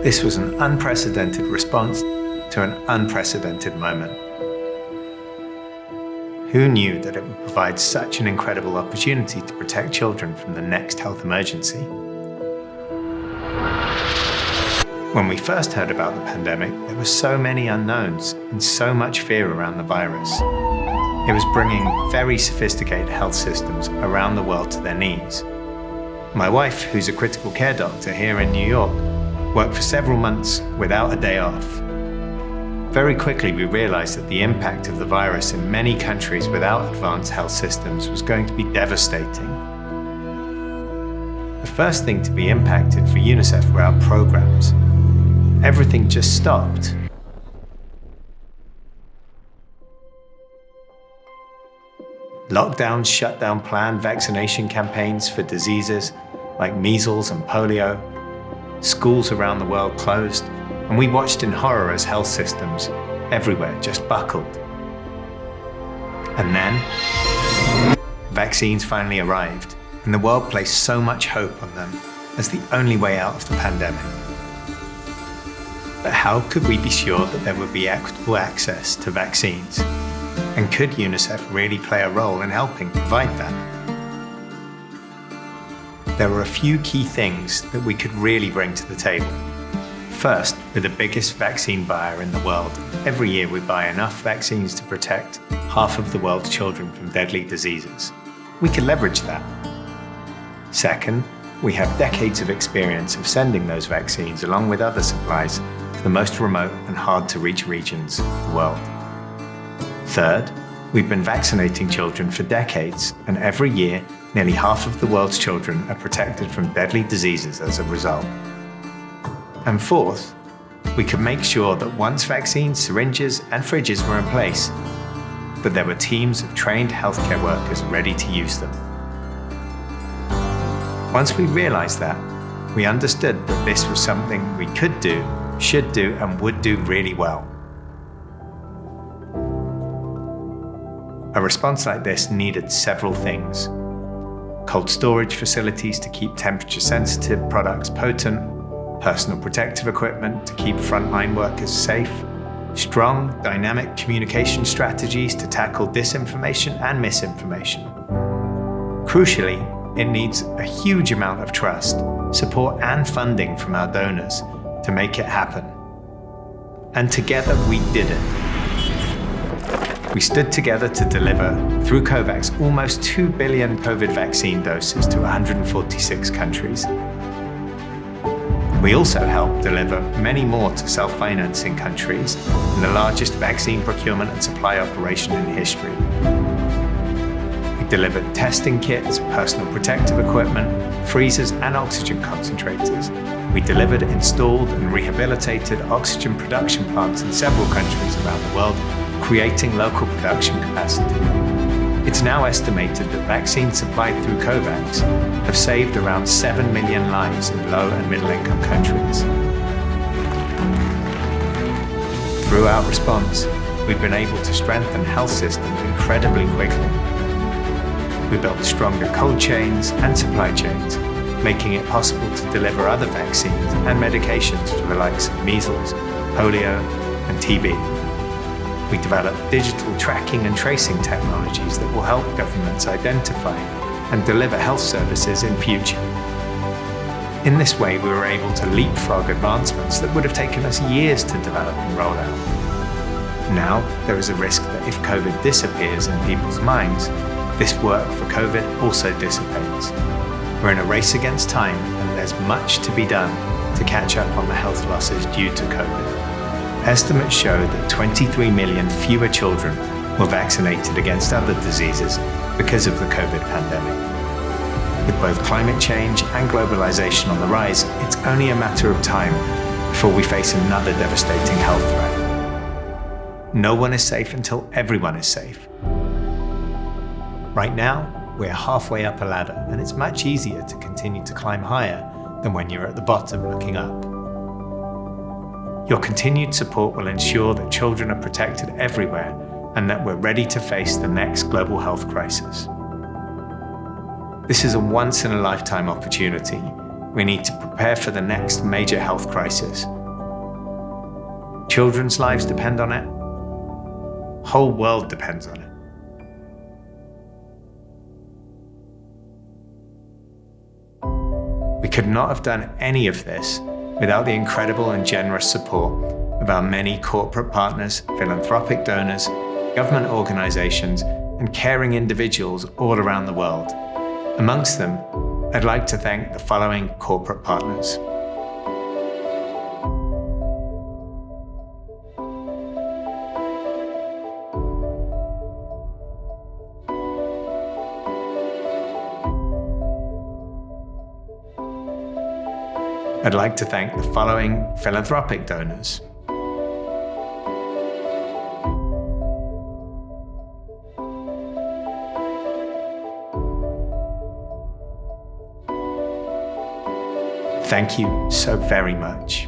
This was an unprecedented response to an unprecedented moment. Who knew that it would provide such an incredible opportunity to protect children from the next health emergency? When we first heard about the pandemic, there were so many unknowns and so much fear around the virus. It was bringing very sophisticated health systems around the world to their knees. My wife, who's a critical care doctor here in New York, worked for several months without a day off. Very quickly, we realized that the impact of the virus in many countries without advanced health systems was going to be devastating. The first thing to be impacted for UNICEF were our programs. Everything just stopped. Lockdowns shut down planned vaccination campaigns for diseases like measles and polio. Schools around the world closed, and we watched in horror as health systems everywhere just buckled. And then, vaccines finally arrived, and the world placed so much hope on them as the only way out of the pandemic. But how could we be sure that there would be equitable access to vaccines? And could UNICEF really play a role in helping provide that? There were a few key things that we could really bring to the table. First, we're the biggest vaccine buyer in the world. Every year we buy enough vaccines to protect half of the world's children from deadly diseases. We could leverage that. Second, we have decades of experience of sending those vaccines along with other supplies to the most remote and hard-to-reach regions of the world. Third, we've been vaccinating children for decades, and every year, nearly half of the world's children are protected from deadly diseases as a result. And fourth, we could make sure that once vaccines, syringes, and fridges were in place, that there were teams of trained healthcare workers ready to use them. Once we realized that, we understood that this was something we could do, should do, and would do really well. A response like this needed several things. Cold storage facilities to keep temperature-sensitive products potent, personal protective equipment to keep frontline workers safe, strong, dynamic communication strategies to tackle disinformation and misinformation. Crucially, it needs a huge amount of trust, support, and funding from our donors to make it happen. And together we did it. We stood together to deliver, through COVAX, almost 2 billion COVID vaccine doses to 146 countries. We also helped deliver many more to self-financing countries in the largest vaccine procurement and supply operation in history. We delivered testing kits, personal protective equipment, freezers, and oxygen concentrators. We delivered, installed, and rehabilitated oxygen production plants in several countries around the world, creating local production capacity. It's now estimated that vaccines supplied through COVAX have saved around 7 million lives in low and middle-income countries. Through our response, we've been able to strengthen health systems incredibly quickly. We built stronger cold chains and supply chains, making it possible to deliver other vaccines and medications for the likes of measles, polio, and TB. We developed digital tracking and tracing technologies that will help governments identify and deliver health services in future. In this way, we were able to leapfrog advancements that would have taken us years to develop and roll out. Now, there is a risk that if COVID disappears in people's minds, this work for COVID also dissipates. We're in a race against time, and there's much to be done to catch up on the health losses due to COVID. Estimates show that 23 million fewer children were vaccinated against other diseases because of the COVID pandemic. With both climate change and globalization on the rise, it's only a matter of time before we face another devastating health threat. No one is safe until everyone is safe. Right now, we're halfway up a ladder, and it's much easier to continue to climb higher than when you're at the bottom looking up. Your continued support will ensure that children are protected everywhere and that we're ready to face the next global health crisis. This is a once-in-a-lifetime opportunity. We need to prepare for the next major health crisis Children's lives depend on it. Whole world depends on it. We could not have done any of this without the incredible and generous support of our many corporate partners, philanthropic donors, government organizations, and caring individuals all around the world. Amongst them, I'd like to thank the following corporate partners. I'd like to thank the following philanthropic donors. Thank you so very much.